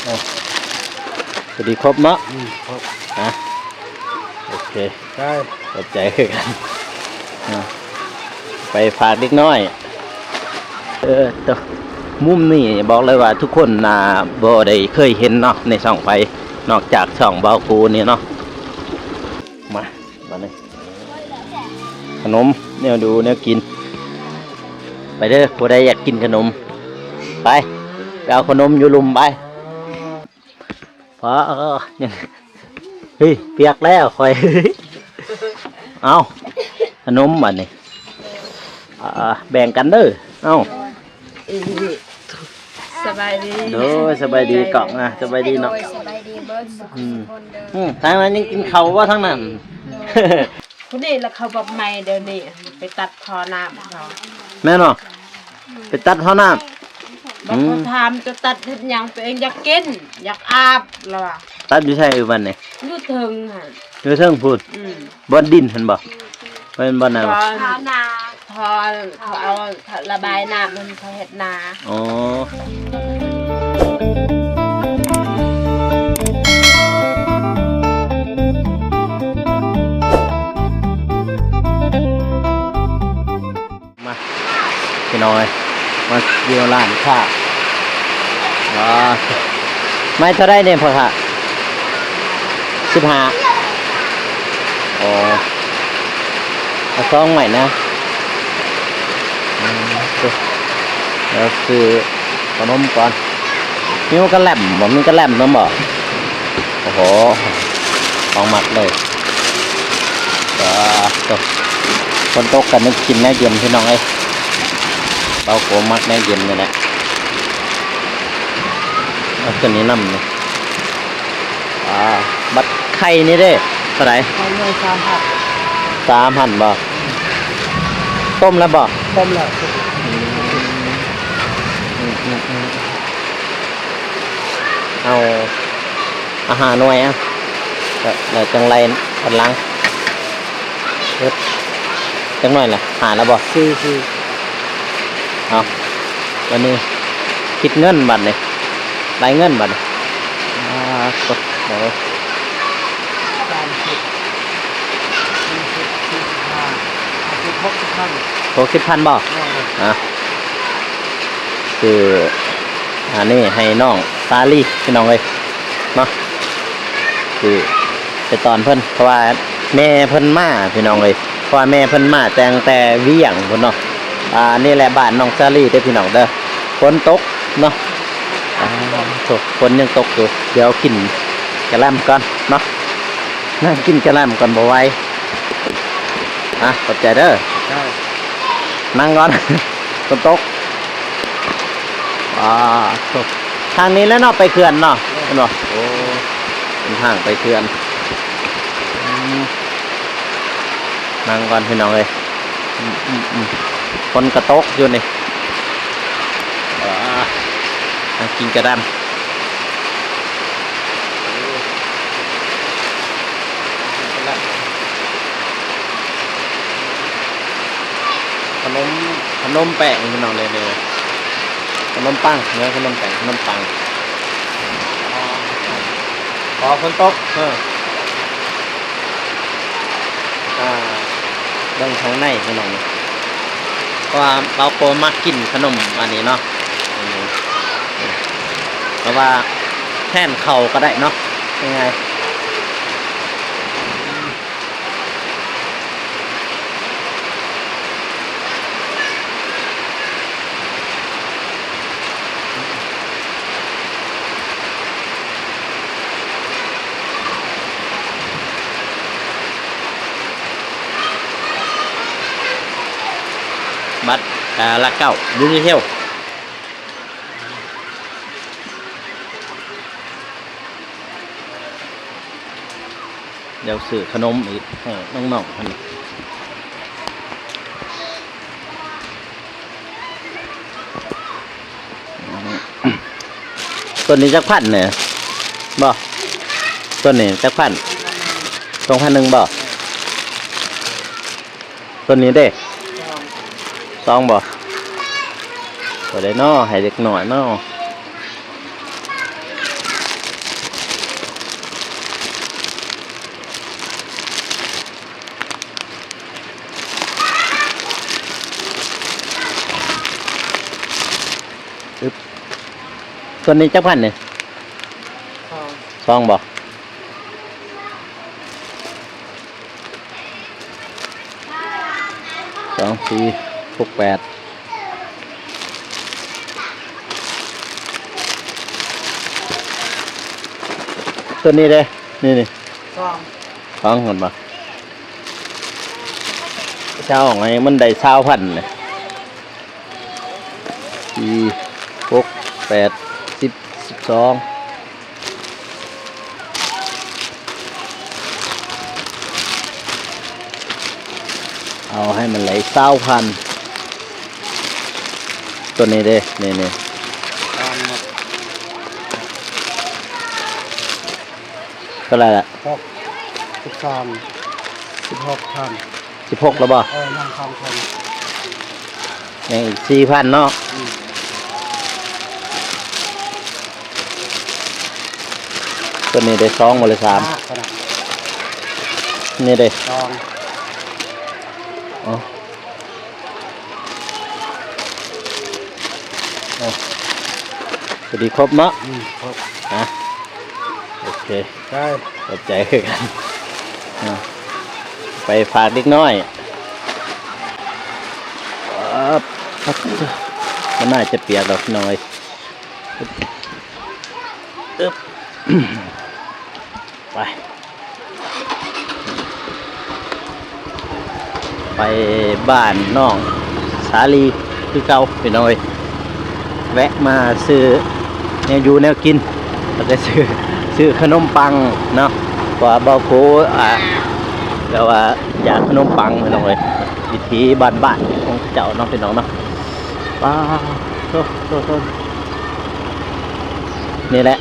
พอดีครบเนาะครบฮะโอเคได้ขอบใจกันไปฝากเด็กน้อยตัวมุมนี่บอกเลยว่าทุกคนบ่ได้เคยเห็นเนาะในช่องไปนอกจากช่องเบาคูนี่เนาะมาบ้านนี้ขนมเนี่ยดูเนี่ยกินไปเด้อผู้ใดอยากกินขนมไปเอาขนมอยู่ลุมไปพอยังเฮ้ยเปียกแล้วคอยเอาขนมบ้านนี้แบ่งกันเด้อเอาสบายดีโดยสบายดีเกาะนะสบายดีเนาะสบายดีเบิร์ดสุขคนเดิมทางนั้นยังกินเขาว่าทั้งนั้นคนนี้แล้วเขาบอกไม่เดี๋ยวนี้ไปตัดคอน้ำเขาแม่เนาะไปตัดเขาน้ำบอกเขาทำจะตัดทุกอย่างตัวเองอยากกินอยากอาบแล้วอ่ะตัดอยู่ใช่อือวันนี่ยูเทิงฮะอยู่เทิงพูดบนดินเห็นบ่เป็นบนอะไรพอนาพอเขาเอาระบายน้ำมันเขาเห็ดนาอ๋อมาพี่น้อยมาเยี่ยวร้านข้าไม่เท่าไรเนี่ยพ่อค่ะ15อ๋อเอาซองใหม่นะเดี๋ยวซื้อขนมก่อนมีกระแหลมบ่มีกระแหลมน้ำบ่โอ้โหของหมักเลยตกคนตกกันนึกกินแน่เย็นพี่น้องเอ้ยเราโกมักแน่เย็นเลยแหละเอาตัวนี้นำเลยบัดไข่นี่เด้เท่าไหร่3,000บ่ต้มแล้วบ่ต้มแล้วเอาอาหารหน่วยอ่ะแล้วจังไรกันล้างจังหน่อยแหละหาแล้วบ่ซื้อเอาวันนี้คิดเงินบัตรเลยรายเงินบัตรกดเดี๋ยว60,000บ่คืออันนี้ให้น้องซาลี่พี่น้องเลยเนาะคือไปตอนเพิ่นเพราะว่าแม่เพิ่นมาพี่น้องเลยเพราะว่าแม่เพิ่นมาแต่เวียงเพิ่นเนาะนี่แหละบ้านน้องซาลี่เด้อพี่น้องเด้อฝนตกเนาะฝนยังตกอยู่เดี๋ยวกินกระแลมก่อนเนาะนั่งกินกระแลมก่อนบ่ไหวขอบใจเด้อนั่งก่อนฝนตกทางนี้แล้วเนาะไปเขื่อนเนาะเนาะโอ้เป็นทางไปเขื่อนนั่งก่อนพี่น้องเลยคนกระตกอยู่นี่กินกระดำขนมแป้งพี่น้องเลยขนมปังเนื้อขนมแป้งขนมปังพอคนตกเรื่องของในพี่น้องเพราะว่าเราโปมักกินขนมอันนี้เนาะเพราะว่าแท่นเข่าก็ได้เนาะยังไงบัตรละเก้ายูนิเทลเดี๋ยวซื้อขนมอีกให้น้องๆคนตัวนี้จักพันเนี่ยบ่ตัวนี้จักพัน2,100บ่ตัวนี้เด้2บ่ตัวได้น้อให้เด็กหน่อยน้อ ตัวนี้จักพันเนี่ย ทอง ซองบอก2468ตัวนี้เลยนี่ ทอง ฟังก่อนปะเช้าของไงมันได้20,000เลย4 6 8 12เอาให้มันไหล20,000ตัวนี้เด้นี่ ทองหมด ก็ไรล่ะ 16,000 16แล้วบ่ นั่งทองคน ยังอีก4,000เนาะตัวนี้ได้2บ่เลย3นี่เด้ ทอง อ๋อสวัสดีครบเนาะ ครบ นะโอเค ได้ ขอบใจคือกันไปฝากเด็กน้อยมันน่าจะเปียกดอกน้อยอึ๊บ ไปไปบ้านน้องสาลีคือเก่าไปหน่อยแวะมาซื้อแนวอยู่แนวกินแล้วก็ซื้อขนมปังเนาะว่าเบาโคแล้วว่าอยากขนมปังไปหน่อยวิธีบ้านของเจ้าน้องพี่น้องเนาะว้าวโทษนี่แหละ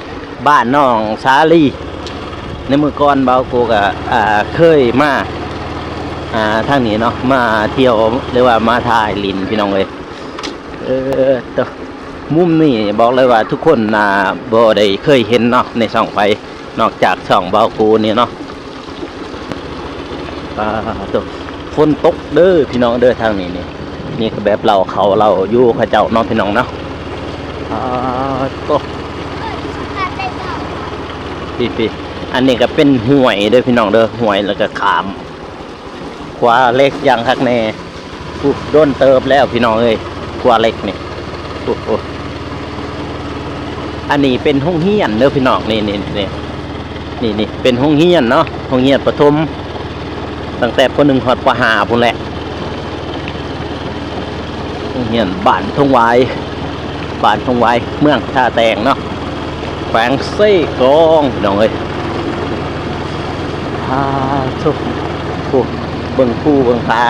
บ้านน้องสาลีในมือก่อนเบาโกก็เคยมาทางนี้เนาะมาเที่ยวหรือว่ามาถ่ายลินพี่น้องเลยตัวมุมนี้บอกเลยว่าทุกคนบ่ได้เคยเห็นเนาะในช่องไฟนอกจากช่องเบาโกนี่เนาะตัวฝนตกเด้อพี่น้องเด้อทางนี้นี่ก็แบบเราอยู่เขาเจ้าเนาะพี่น้องเนาะตัวพี่อันนี้ก็เป็นห่วยเด้อพี่น้องเด้อห่วยแล้วก็ขามขวาเล็กยังคักแน่โดนเติบแล้วพี่น้องเอ้ยขวาเล็กนี่อันนี้เป็นห้องเฮียนเด้อพี่น้องนี่เป็นห้องเฮียนเนาะห้องเฮียนประถมตั้งแต่ป .1 ฮอดป .5 พุ่นแหละห้องเฮียนบ้านทงไวเมืองท่าแตงเนาะแขวงไส้กรองพี่น้องเอ้ยทุกเบิ่งผู้เบิ่งตา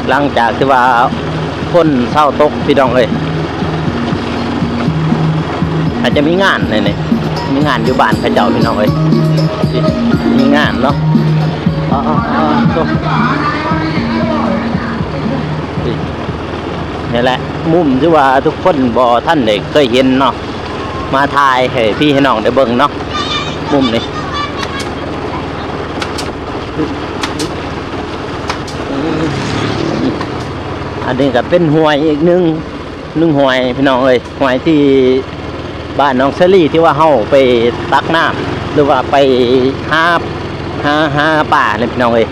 หลังจากที่ว่าพ้นเศร้าตกพี่น้องเอ้ยอาจจะมีงานนี่มีงานอยู่บ้านเขาเจ้าพี่น้องเอ้ยมีงานเนาะนี่แหละมุมที่ว่าทุกคนบ่ท่านได้เคยเห็นเนาะมาถ่ายให้พี่ให้น้องได้เบิ่งเนาะมุมนี้อันนี้ก็เป็นห้วยอีกหนึ่งห้วยพี่น้องเอ้ยห้วยที่บ้านน้องเซรี่ที่ว่าเฮาไปตักน้ำหรือว่าไปหาป่าเลยพี่น้องเอ้ย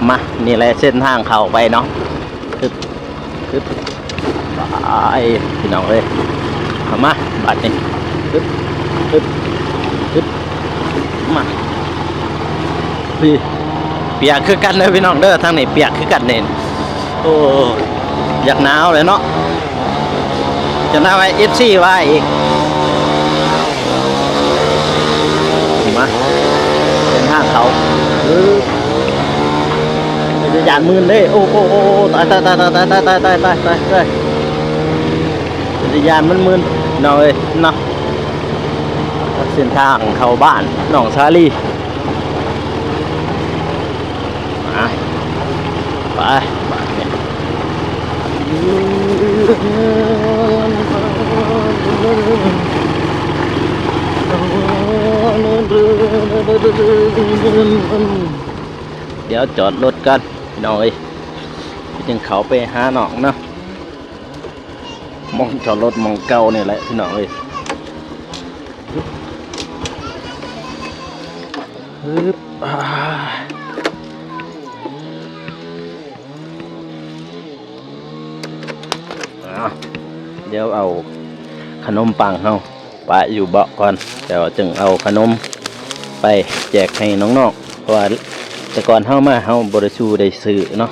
มานี่แหละเส้นทางเข้าไปเนาะคือไปพี่น้องเอ้ยเข้ามาบัดนี้มาพี่เปียกคือกันเลยพี่น้องเด้อทางนี้เปียกคือกันเนี่ยโอ้อยากหนาวเลยเนาะจะน่าไว้FCไว้อีกมาเป็นทางเขาจะยานมืนเลยโอ้ตายจะยานมืนหน่อยเนาะเส้นทางเข้าบ้านหนองชาลีไปเดี๋ยวจอดรถกันพี่น้องเอ้ยจึงเขาไปหาหนองเนาะมองจอดรถมองเก่าเนี่ยแหละพี่น้องเอ้ย ฮึบเดี๋ยวเอาขนมปังเฮาปะอยู่เบาะก่อนเดี๋ยวจึงเอาขนมไปแจกให้น้องๆเพราะว่าแต่ก่อนเฮามาเฮาบ่ได้สู้ได้ซื้อเนาะ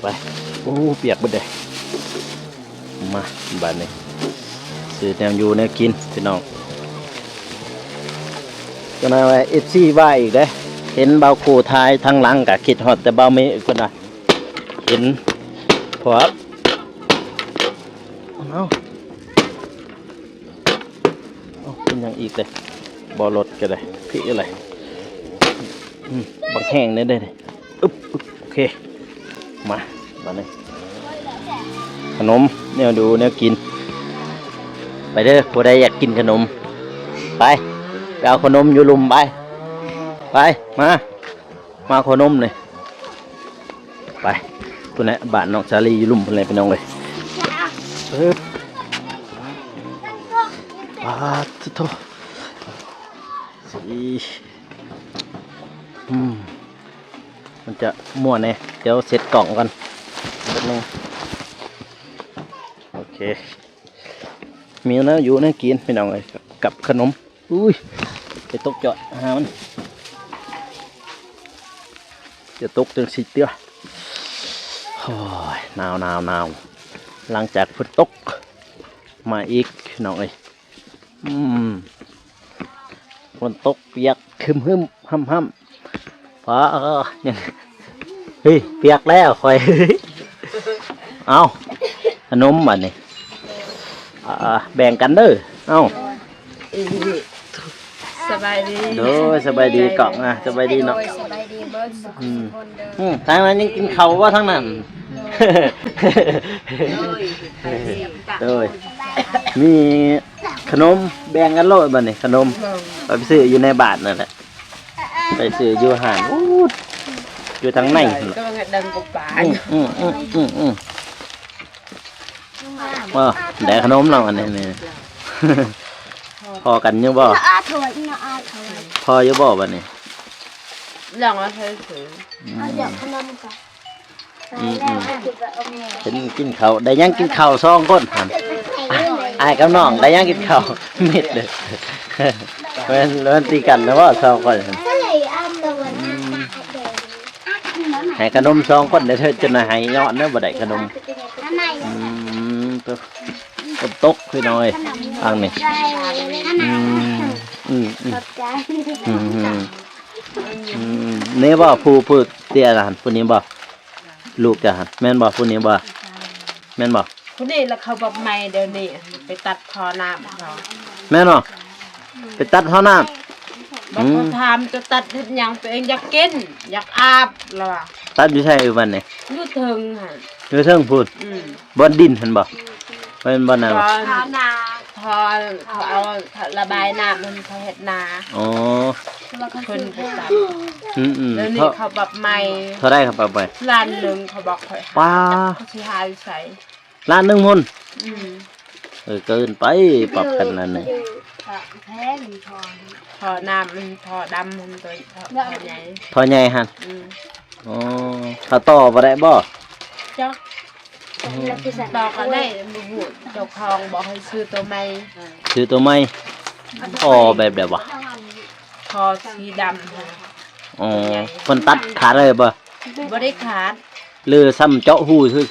ไปโอ้เปียกบ่ได้มาบ้านนี้ซื้อแนวอยู่แนวกินพี่น้องก็น่าว่า FC ว่าอีกเด้เห็นเบาโคท้ายทางหลังก็คิดฮอดแต่เบาเมฆเพิ่นน่ะเห็นเพราะเอาเป็นอย่างอีกเลยบอรถก็ได้พี่อะไรบังแห้งเนี่ยได้เลยอึ๊บโอเคมาบ้านนี้ขนมเนี่ยดูเนี่ยกินไปเด้อผู้ใดอยากกินขนมไปเอาขนมอยู่ลุมไปมาขนมเลยไปตัวนี้บ้านน้องชาลีอยู่ลุมเป็นไรเป็นน้องเลยปาดโถสีมันจะมั่วแน่เดี๋ยวเสร็จกล่องกันนิดนึงโอเคมีนะอยู่นะกินพี่น้องเลยกับขนมอุ้ยไปตกจอดหามันจะตกจังสิเตี้ยโอ้ยหนาวหลังจากฝนตกมาอีกพี่น้องเลยฝนตกเปียกคึมห้ำพอยังเฮ้ยเปียกแล้วคอยเอาขนมมาเนี่ยแบ่งกันเด้อเอาสบายดี โดยสบายดีเกาะนะสบายดีเนาะสบายดีเบิร์ดสุขคนเดิน ทางนั้นยังกินเขาว่าทั้งนั้นโดยมีขนมแบ่งกันโลดบ้านนี่ขนมไปซื้ออยู่ในบาทนั่นแหละไปซื้ออยู่ห่างอยู่ทางในก็มันดังกบป่าว่าได้ขนมเราอันนี้นี่พอกันยังบ่พอยังบ่บ้านนี่ลองมาใช้ถือเป็นกินข้าวได้ยังกินข้าวซองก้นหันไอ้กับน้องได้ยังกินข้าวเม็ดเลยเป็นตีกันนะว่าซองก้นให้ขนมซองก้นเดี๋ยวเธอจะน่าให้ยอดเนื้อบ่ได้ขนมตัวตกขึ้นหน่อยฟังนี่เนี่ยบ่ผู้เตี้ยหันผู้นี้บ่ลูกจะหันแม่นบ่ผู้นี้บ่แม่นบ่คนนี้แล้วเขาบอกไม่เดี๋ยวนี้ไปตัดคอน้ำเขาแม่นบ่ไปตัดท่อน้ำบอกเขาทำจะตัดเห็นอย่างตัวเองอยากกินอยากอาบแล้วตัดอยู่ใช่วันนี้อยู่เทิงฮะอยู่เทิงพูดบนดินเห็นบ่เป็นบ่นาพอเอาระบายน้ำมันเขาเห็ดนาอ๋อคนไปตัดแล้วนี่เขาแบบไม่เท่าไรครับไปล้านหนึ่งเขาบอกเขาป้าเขาชี้หายใส่ล้านหนึ่งคนเกินไปปรับกันนั่นเลยพอน้ำมันพอดำมันตัวพอใหญ่พอใหญ่ฮะอ๋อเขาต่อบ่ได้บ่จ๊อกต่อกันได้บุญเจ้าของบอกให้ซื้อตัวใหม่พอแบบเดียวบ่พอสีดำอ๋อคนตัดขาดเลยบ่ได้ขาดเลือซ้ำเจาะหูซื่อ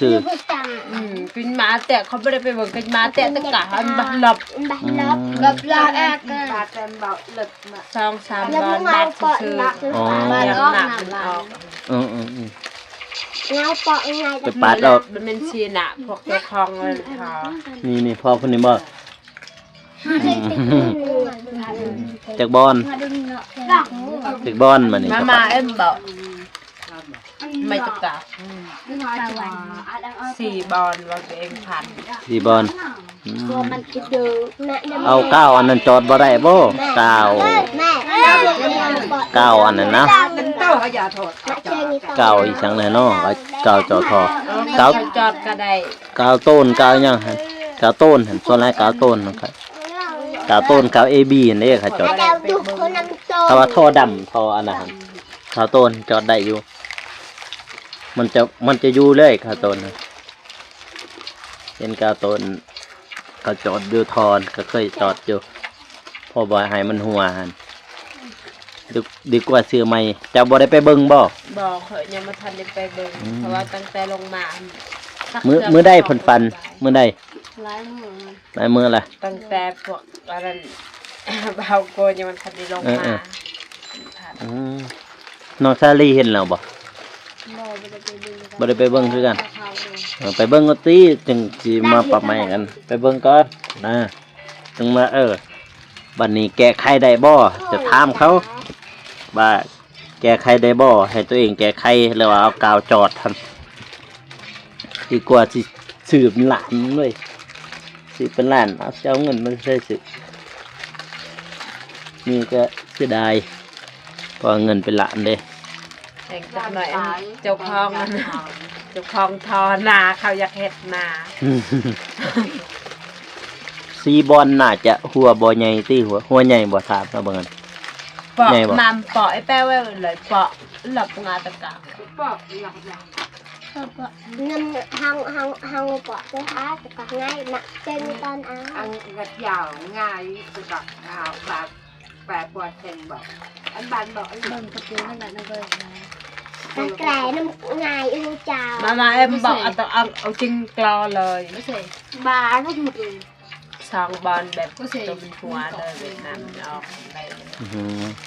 กินมาแต่เขาไม่ได้ไปเบิ่งกินมาแต่ตั้งแต่เขาบักหลบลาแอกบาดเต็มเบาหลึกมา2-3 บาทบาทซื้อมาหนักออกไปปาดเรามันเป็นชีน่ะพวกเจ้าของเงินเขานี่พอคนนี้บ่จากบอลมานี่มาเอ็มบอกไม่ตกา4 บอลว่าตัวเองพัน4 บอลเอา9อันนั้นจอดบ่ได้บ่9อันนั้นนะ9อีกจังเลยเนาะ9จอดทอ9จอดก็ได้9ต้น9ยังฮะ9 กาวต้นหั่นส่วนหลายกาวต้นนะครับกาวต้นกาว AB นี่ค่ะจอดถ้าว่าท่อดำท่ออันนั้นกาวต้นจอดได้อยู่มันจะอยู่เลยกาวต้นนะเห็นกาวต้นเขาจอดอยู่ทอนก็เคยจอดอยู่พอบ่ให้มันหัวหั่นดีกว่าซื้อใหม่จะบ่ได้ไปเบิ่งบ่ บอกเคยยังมาทันได้ไปเบิ่งเพราะว่าตั้งแต่ลงมา มื้อได้ผลฟันมื้อได้ หลายมื้อ หลายมื้อละ ตั้งแต่พวกอันนั้น เบาโกนยังมันทันได้ลงมา อืมน้องซาลีเห็นแล้วบ่ บ่ได้ไปเบิ่ง บ่ได้ไปเบิ่งคือกันไปเบิ่งก็ติจึงสิมาปรับใหม่กัน ไปเบิ่งก่อนนะจึงมาบัดนี้แก้ไขได้บ่จะถามเขาว่าแก้ไขได้บ่ให้ตัวเองแก้ไขแล้วเอากาวจอดทันดีกว่าสิสืบหลานเลยสิเป็นหลานเอาเจ้าเงินมันใช้สินี่ก็เสียดายเพราะเงินเป็นหลานเด้ แต่งจักหน่อยเจ้าของนั่นเจ้าของทอนาเขาอยากเฮ็ดนา ซีบอลน่าจะหัวบ่ใหญ่ตีหัวใหญ่บ่ถามมาเบิ่งกัน เปาะ ไงบ่ นำเปาะไอ้แป้วไว้เลยเปาะหลับงาตะกะเปาะหลับ Ngâm hăng bỏ cái há thì có ngay nặng trên con áo. ăn gạch dầu ngay từ gạch nào bà qua thèm bảo anh ban bảo anh Bầm cái tiếng nó lại nó vơi. Cái này nó ngày yêu chào. mà em bảo anh tao ăn ở chân clo lời Bà nó một rồi. ซองบอลแบบตัวเป็นหัวเลยเวียดนามออกไป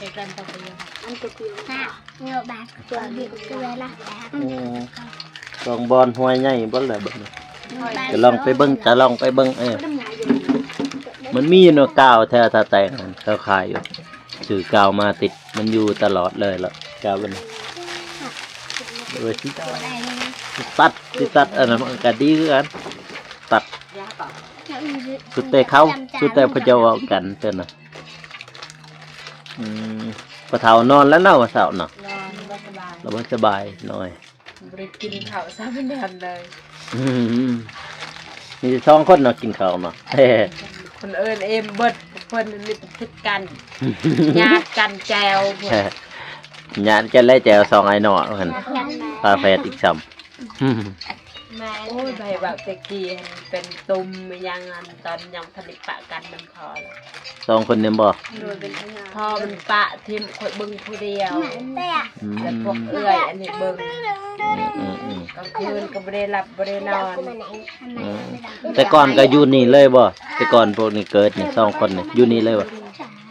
Cái cần tập bây giờ. Ăn cực kỳ. Ha, nhiều bà tuổi bị cười là. ลองบอลหัวใหญ่บ่ล่ะเบิ่งจะลองไปเบิ่งมันมีเนาะกาวแท้ถ้าแต่งเขาขายอยู่ซื้อกาวมาติดมันอยู่ตลอดเลยล่ะกาวมันเว้ยสิตัดอันนั้นมันก็ดีคือกันตัดสุดแต่เขาสุดแต่พระเจ้าเอากันเพิ่นน่ะพอเฒ่านอนแล้วเนาะว่าเฒ่าเนาะ นอนก็สบาย เราบ่สบายหน่อย บริกินข้าวซ้ำเป็นเดือนเลย มีสองคนเนาะกินข้าวเนาะ คนเอิญเอ็มเบิดคนมีพิษกันญาติกันแจว ญาติกันเลยแจวสองไอ้หนอหั่นปลาแฟดอีกซ้ำ โอ้ยใบแบบตะกี้เป็นตุ่มยังอันตอนยังผลิตปะกันมันพอแล้ว สองคนเนี่ยบ่ พอมันปะทิมข่อยเบิ่งผู้เดียว อืม แล้วพวกเอื้อยอันนี้เบิ่ง อืม กลางคืนก็บ่ได้หลับบ่ได้นอน แต่ก่อนก็อยู่นี่เลยบ่แต่ก่อนพวกนี้เกิดนี่สองคนนี่อยู่นี่เลยบ่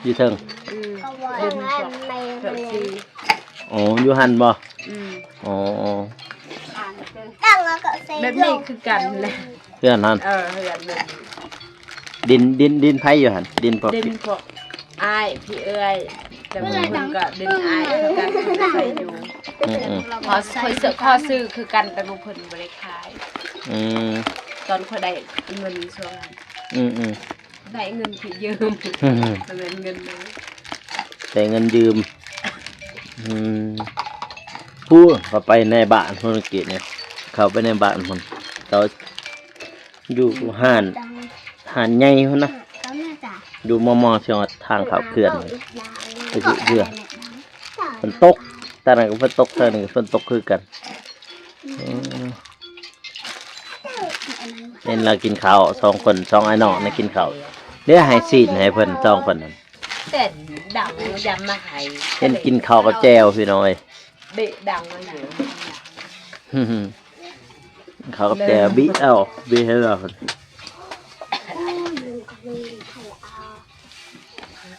อยู่เทิง ดินพวกเถอะซี อ๋ออยู่หั่นบ่ อืม อ๋อ แบบนี้คือกันเลย เพื่อนหั่น เฮือนนึง ดินไผอยู่หั่นดินพวก ดินพวกอ้ายพี่เอื้อยแต่บางคนก็ดินอ้ายคือกันใส่อยู่ พอคอยเสือข้อซื้อคือกันแต่บางคนบ่ได้ขาย อืม ตอนเขาได้เงินช่วงนั้น อืม ได้เงินที่ยืม อืม มันเป็นเงินนะ แต่เงินยืมผู้เขาไปในบ้านธุรกิจเนี่ยเขาไปในบ้านมันเขาอยู่ห้านใหญ่พุ่นนะอยู่มอเชียงทางเขาเขื่อนไปสิเรือฝนตกแต่นั้นก็ฝนตกแต่นึงฝนตกคือกันเล่นเรากินข้าวสองคนสองไอ้น้องนะกินข้าวเดี๋ยวให้ซีนให้เพิ่นสองคนนั้น แต่ดังยำมาให้ เล่นกินข้าวกับแจวพี่น้อย เบะดังมาอยู่ เขากับแจวบิเอาบิให้เรา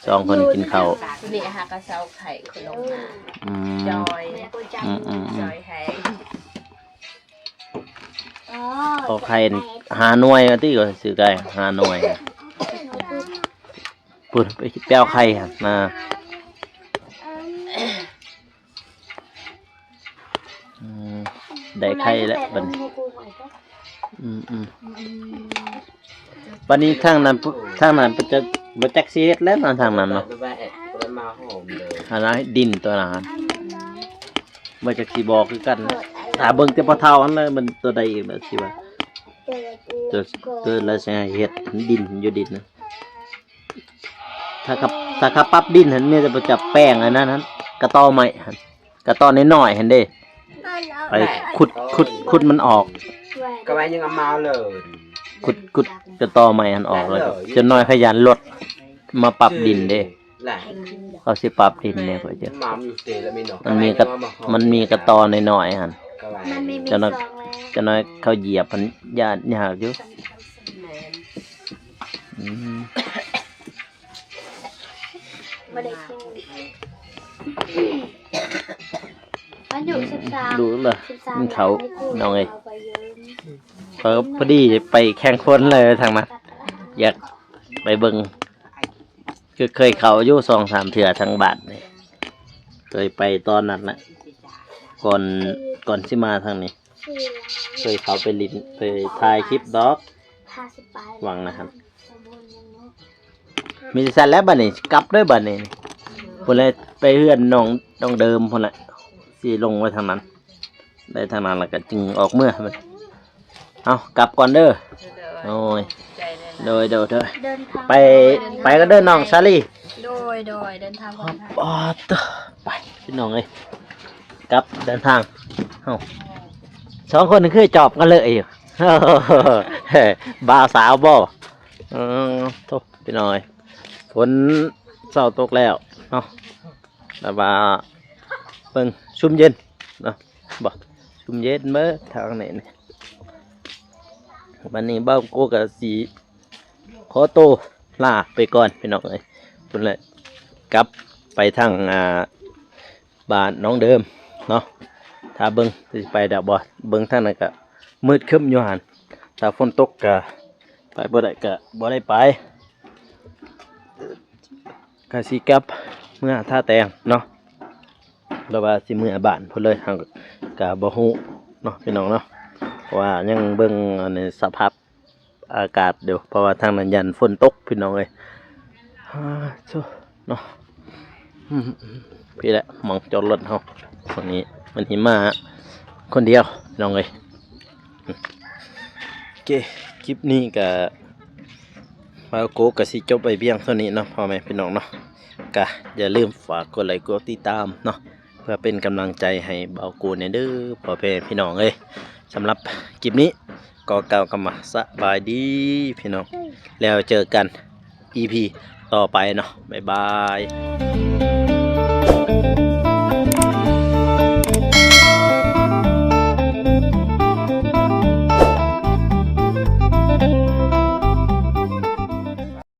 สองคนกินข้าว นี่ฮะกระเซาไข่ขนมมาจอยจอยแห้ง เขาใครหาหน่วยที่ก็ซื้อไก่หาหน่วยปุ่นไปแป้วไข่มาได้ไข่แล้วบัดนี้บัดนี้ทางนั้นไปจะบ่จักสิเฮ็ดแล้วทางนั้นเนาะอันนั้นดินตัวนั้นบ่จักสิบอกคือกันถ้าเบิ่งแต่พอเท่าอันเลยมันตัวใดอีกแบบสิว่า เกิดแล้วใช่เฮ็ดดินอยู่ดินนะถ้าขับปรับดินเห็นเนี่ยจะไปจับแป้งอันนั้นกระตอใหม่กระตอน้อยๆเห็นเด้ไปขุดมันออก ก็ไม่ยังเอามาเลย ขุดกระตอใหม่หันออกเลยจนน้อยขยันลดมาปรับดินเด้ แหละ เขาสิปรับดินเนี่ยเพื่อจะ มาอยู่เตะแล้วไม่หนอก มันมีกระตอน้อยๆหัน ก็ไม่ มันไม่มี จะ ซ น้ อ อย งแล้ว จะน้อยเขาเหยียบมันยากอยู่อืม ไม่ได้กินมันอยู่13 ดูเลยมันเขาน้องเอ้ย ไปยืม เขาพอดีไปแข่งคนเลยทางนั้นอยากไปเบิ่งคือเคยเขาอยู่2-3 เทื่อทางบ้านนี่เคยไปตอนนั้นนะก่อนสิมาทางนี้ เคยเขาไปลินไปถ่ายคลิปดอก 50ปลาย หวังนะครับ มีสันแล้วบัดนี้กลับด้วยบัดนี้พุ่นเลยไปเฮือนน้องเดิมพุ่นละสิลงไว้ทางนั้น ได้ทางนั้นแล้วก็จึงออกเมื่อมันเอากลับก่อนเด้อโอ้ยโดย เดินทาง ไปก็เดินน้องซาลี่ โดยเดินทางก่อนค่ะ ปอดไปพี่น้องเอ้ยกลับเดินทางเอ้า2 คนนี่คือจอบกันเลยอยู่ บ่าวสาวบ่โทษพี่น้อยฝนเศร้าตกแล้วเนาะแต่ว่าเบิ่งชุ่มเย็นเนาะบ่ชุ่มเย็นเบ้อทางไหนนี่วันนี้บ้าวโกกับสีขอโตวลาไปก่อนพี่น้องเอ้ยพุ่นเลยกลับไปทางบ้านน้องเดิมเนาะถ้าเบิ่งสิไปดอกบ่เบิ่งทางนั้นก็มืดครึ้มอยู่หั่นถ้าฝนตกก็ไปบ่ได้ก็บ่ได้ไปก็สิกลับเมื่อท่าแตงเนาะแล้วว่าสิเมื่อบ้านพุ่นเลยเฮาก็บ่ฮู้เนาะพี่น้องเนาะเพราะว่ายังเบิ่งอันนี้สภาพอากาศเดี๋ยวเพราะว่าทางนั้นยันฝนตกพี่น้องเอ้ยโซเนาะพี่แหละหมองจอดรถเฮาวันนี้มันหิมะคนเดียวพี่น้องเอ้ยโอเคคลิปนี้ก็พาโกก็สิจบไปเพียงเท่านี้เนาะพ่อแม่พี่น้องเนาะก็อย่าลืมฝากกดไลค์กดติดตามเนาะเพื่อเป็นกำลังใจให้เบาโกเนี่ยเด้อพ่อแม่พี่น้องเอ้ยสำหรับคลิปนี้ก็กล่าวคำว่าสบายดีพี่น้องแล้วเจอกัน EP ต่อไปเนาะบ๊ายบาย